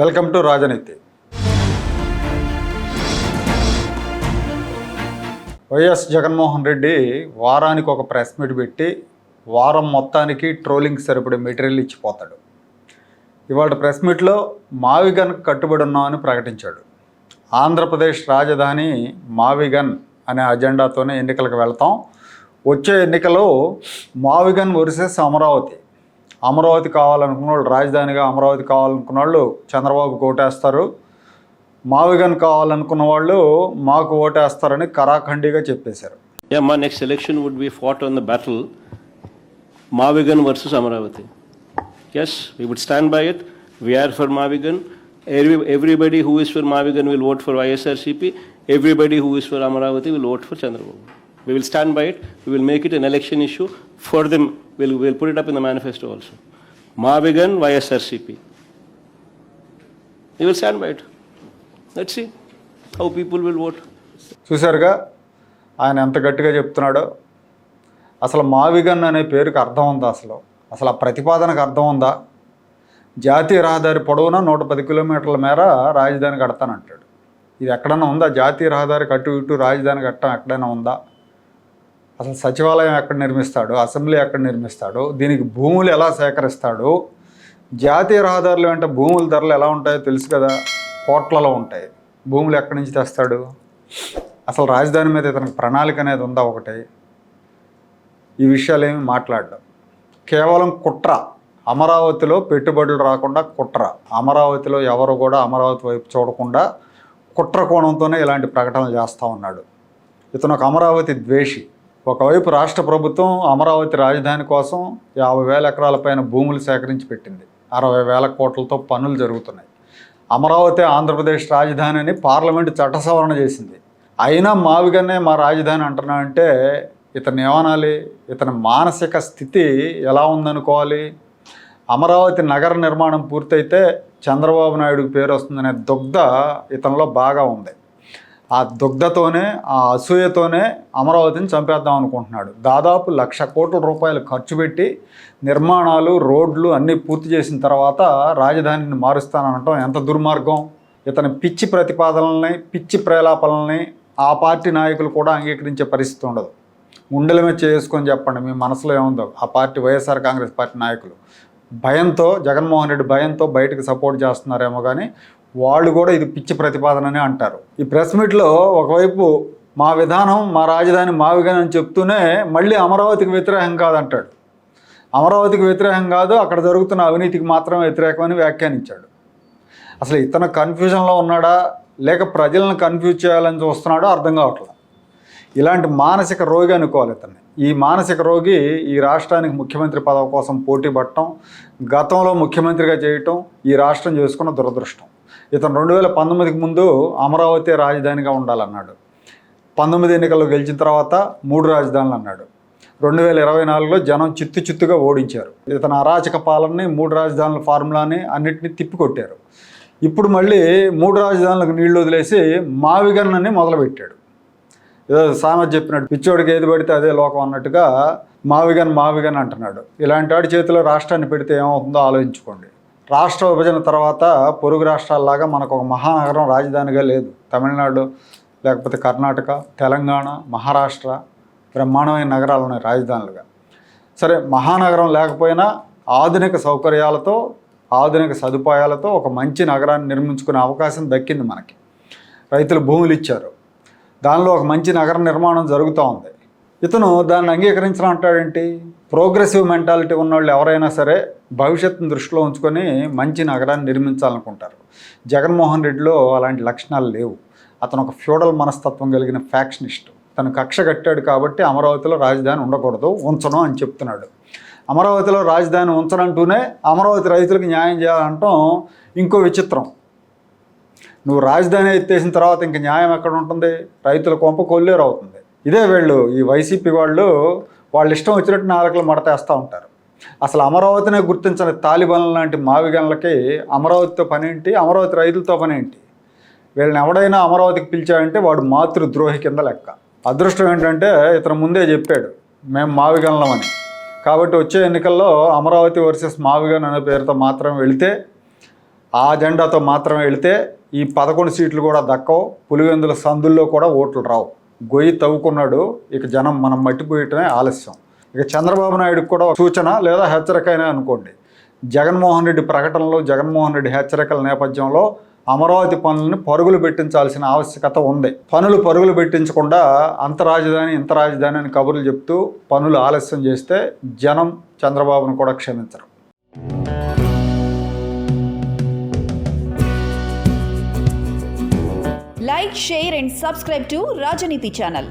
Welcome to రాజనీతి. YS Jaganmohan Reddy వారానికి ఒక ప్రెస్ మీట్ పెట్టి వారం మొత్తానికి ట్రోలింగ్ సరిపడే మెటీరియల్ ఇచ్చిపోతాడు. ఇవాళ ప్రెస్ మీట్లో మావిగన్ కట్టుబడి ఉన్నామని ప్రకటించాడు. ఆంధ్రప్రదేశ్ రాజధాని మావిగన్ అనే అజెండాతోనే ఎన్నికలకు వెళ్తాం. వచ్చే ఎన్నికలో మావిగన్ వర్సెస్ అమరావతి కావాలనుకున్న వాళ్ళు, రాజధానిగా అమరావతి కావాలనుకున్న వాళ్ళు చంద్రబాబుకు ఓటేస్తారు, మావిగన్ కావాలనుకున్న వాళ్ళు మాకు ఓటేస్తారని కరాఖండిగా చెప్పేశారు. My next election would be fought on the battle Mavigan versus Amaravati. Yes, we would stand by it. We are for Mavigan. Everybody who is for Mavigan will vote for YSRCP. Everybody who is for Amaravati will vote for Chandrababu. We will stand by it. We will make it an election issue for them. We'll put it up in the manifesto also. Mavigan, YSRCP. We will stand by it. Let's see how people will vote. చూసారుగా ఆయన ఎంత గట్టిగా చెప్తున్నాడో. అసలు మావిగన్ అనే పేరుకి అర్థం ఉందా? అసలు ఆ ప్రతిపాదనకు అర్థం ఉందా? జాతీయ రహదారి పొడవునా 110 కిలోమీటర్ల మేర రాజధాని కడతానంటాడు. ఇది ఎక్కడైనా ఉందా? జాతీయ రహదారి కట్టు ఇటు రాజధాని కట్టడం ఎక్కడైనా ఉందా? అసలు సచివాలయం ఎక్కడ నిర్మిస్తాడు? అసెంబ్లీ ఎక్కడ నిర్మిస్తాడు? దీనికి భూములు ఎలా సేకరిస్తాడు? జాతీయ రహదారులు వెంట భూముల ధరలు ఎలా ఉంటాయో తెలుసు కదా, కోట్లలో ఉంటాయి. భూములు ఎక్కడి నుంచి తెస్తాడు? అసలు రాజధాని మీద ఇతనికి ప్రణాళిక అనేది ఉందా? ఒకటి ఈ విషయాలు ఏమి మాట్లాడడం, కేవలం కుట్ర. అమరావతిలో పెట్టుబడులు రాకుండా కుట్ర. అమరావతిలో ఎవరు కూడా అమరావతి వైపు చూడకుండా కుట్ర కోణంతోనే ఇలాంటి ప్రకటనలు చేస్తూ ఉన్నాడు. ఇతను ఒక అమరావతి ద్వేషి. ఒకవైపు రాష్ట్ర ప్రభుత్వం అమరావతి రాజధాని కోసం 50,000 ఎకరాల పైన భూములు సేకరించి పెట్టింది. 60,000 కోట్లతో పనులు జరుగుతున్నాయి. అమరావతి ఆంధ్రప్రదేశ్ రాజధాని అని పార్లమెంటు చట్ట సవరణ చేసింది. అయినా మావిగన్నే మా రాజధాని అంటున్నా అంటే ఇతను ఏమనాలి? ఇతని మానసిక స్థితి ఎలా ఉందనుకోవాలి? అమరావతి నగర నిర్మాణం పూర్తయితే చంద్రబాబు నాయుడుకి పేరు వస్తుందనే దుగ్ధ ఇతనిలో బాగా ఉంది. ఆ దుగ్ధతోనే, ఆ అసూయతోనే అమరావతిని చంపేద్దాం అనుకుంటున్నాడు. దాదాపు 1,00,000 కోట్ల రూపాయలు ఖర్చు పెట్టి నిర్మాణాలు, రోడ్లు అన్నీ పూర్తి చేసిన తర్వాత రాజధానిని మారుస్తాననటం ఎంత దుర్మార్గం! ఇతని పిచ్చి ప్రతిపాదనల్ని, పిచ్చి ప్రేలాపనల్ని ఆ పార్టీ నాయకులు కూడా అంగీకరించే పరిస్థితి ఉండదు. గుండెల మీద చేసుకొని చెప్పండి మీ మనసులో ఏముందో. ఆ పార్టీ వైఎస్ఆర్ కాంగ్రెస్ పార్టీ నాయకులు భయంతో, జగన్మోహన్ రెడ్డి భయంతో బయటకు సపోర్ట్ చేస్తున్నారేమో కానీ వాళ్ళు కూడా ఇది పిచ్చి ప్రతిపాదననే అంటారు. ఈ ప్రెస్ మీట్లో ఒకవైపు మా విధానం, మా రాజధాని మావిగన్ అని చెప్తూనే మళ్ళీ అమరావతికి వ్యతిరేకం కాదంటాడు. అమరావతికి వ్యతిరేకం కాదు, అక్కడ జరుగుతున్న అవినీతికి మాత్రమే వ్యతిరేకమని వ్యాఖ్యానించాడు. అసలు ఇతను కన్ఫ్యూజన్లో ఉన్నాడా లేక ప్రజలను కన్ఫ్యూజ్ చేయాలని చూస్తున్నాడో అర్థం కావట్లేదు. ఇలాంటి మానసిక రోగి అనుకోవాలి ఇతన్ని. ఈ మానసిక రోగి ఈ రాష్ట్రానికి ముఖ్యమంత్రి పదవి కోసం పోటీ పడటం, గతంలో ముఖ్యమంత్రిగా చేయటం ఈ రాష్ట్రం చేసుకున్న దురదృష్టం. ఇతను 2019కి ముందు అమరావతి రాజధానిగా ఉండాలన్నాడు. 19 ఎన్నికల్లో గెలిచిన తర్వాత 3 రాజధానులు అన్నాడు. 2024లో జనం చిత్తుగా ఓడించారు. ఇతను అరాచక పాలనని, 3 రాజధానుల ఫార్ములాని అన్నిటినీ తిప్పికొట్టారు. ఇప్పుడు మళ్ళీ 3 రాజధానులకు నీళ్లు వదిలేసి మావిగన్ అని మొదలుపెట్టాడు. ఏదో సామెత చెప్పినట్టు పిచ్చోడికి ఏది పడితే అదే లోకం అన్నట్టుగా మావిగన్ అంటున్నాడు. ఇలాంటి వాడి చేతిలో రాష్ట్రాన్ని పెడితే ఏమవుతుందో ఆలోచించుకోండి. రాష్ట్ర విభజన తర్వాత పొరుగు రాష్ట్రాల్లాగా మనకు ఒక మహానగరం రాజధానిగా లేదు. తమిళనాడు, లేకపోతే కర్ణాటక, తెలంగాణ, మహారాష్ట్ర బ్రహ్మాండమైన నగరాలు ఉన్నాయి రాజధానులుగా. సరే, మహానగరం లేకపోయినా ఆధునిక సౌకర్యాలతో, ఆధునిక సదుపాయాలతో ఒక మంచి నగరాన్ని నిర్మించుకునే అవకాశం దక్కింది మనకి. రైతులు భూములు ఇచ్చారు, దానిలో ఒక మంచి నగర నిర్మాణం జరుగుతూ ఉంది. ఇతను దాన్ని అంగీకరించడం అంటాడేంటి? ప్రోగ్రెసివ్ మెంటాలిటీ ఉన్నవాళ్ళు ఎవరైనా సరే భవిష్యత్తును దృష్టిలో ఉంచుకొని మంచి నగరాన్ని నిర్మించాలనుకుంటారు. జగన్మోహన్ రెడ్డిలో అలాంటి లక్షణాలు లేవు. అతను ఒక ఫ్యూడల్ మనస్తత్వం కలిగిన ఫ్యాక్షనిస్ట్. తను కక్ష కట్టాడు కాబట్టి అమరావతిలో రాజధాని ఉండకూడదు, ఉంచను అని చెప్తున్నాడు. అమరావతిలో రాజధాని ఉంచనంటూనే అమరావతి రైతులకు న్యాయం చేయాలంటాం ఇంకో విచిత్రం. నువ్వు రాజధాని ఎత్తేసిన తర్వాత ఇంక న్యాయం ఎక్కడ ఉంటుంది? రైతుల కొంప కొల్లేరు అవుతుంది. ఇదే వీళ్ళు, ఈ వైసీపీ వాళ్ళు ఇష్టం వచ్చినట్టు నాలుకలు మడతేస్తూ ఉంటారు. అసలు అమరావతినే గుర్తించని తాలిబాన్ల లాంటి మావిగన్లకి అమరావతితో పనేంటి? అమరావతి రైతులతో పనేంటి? వీళ్ళని ఎవడైనా అమరావతికి పిలిచాడంటే వాడు మాతృద్రోహి కింద లెక్క. అదృష్టం ఏంటంటే ఇతను ముందే చెప్పాడు మేము మావిగన్లమని. కాబట్టి వచ్చే ఎన్నికల్లో అమరావతి వర్సెస్ మావిగన్ అనే పేరుతో మాత్రం వెళితే ఆ అజెండాతో మాత్రమే వెళితే ఈ 11 సీట్లు కూడా దక్కవు. పులివెందుల సందుల్లో కూడా ఓట్లు రావు. గొయ్యి తవ్వుకున్నాడు, ఇక జనం మనం మట్టిపోయటమే ఆలస్యం. ఇక చంద్రబాబు నాయుడుకి కూడా సూచన లేదా హెచ్చరికైనా అనుకోండి. జగన్మోహన్ రెడ్డి ప్రకటనలు, జగన్మోహన్ రెడ్డి హెచ్చరికల నేపథ్యంలో అమరావతి పనులను పరుగులు పెట్టించాల్సిన ఆవశ్యకత ఉంది. పనులు పరుగులు పెట్టించకుండా అంత రాజధాని ఇంత రాజధాని అని కబుర్లు చెప్తూ పనులు ఆలస్యం చేస్తే జనం చంద్రబాబును కూడా క్షమించరు. Like, share and subscribe to Rajaniti channel.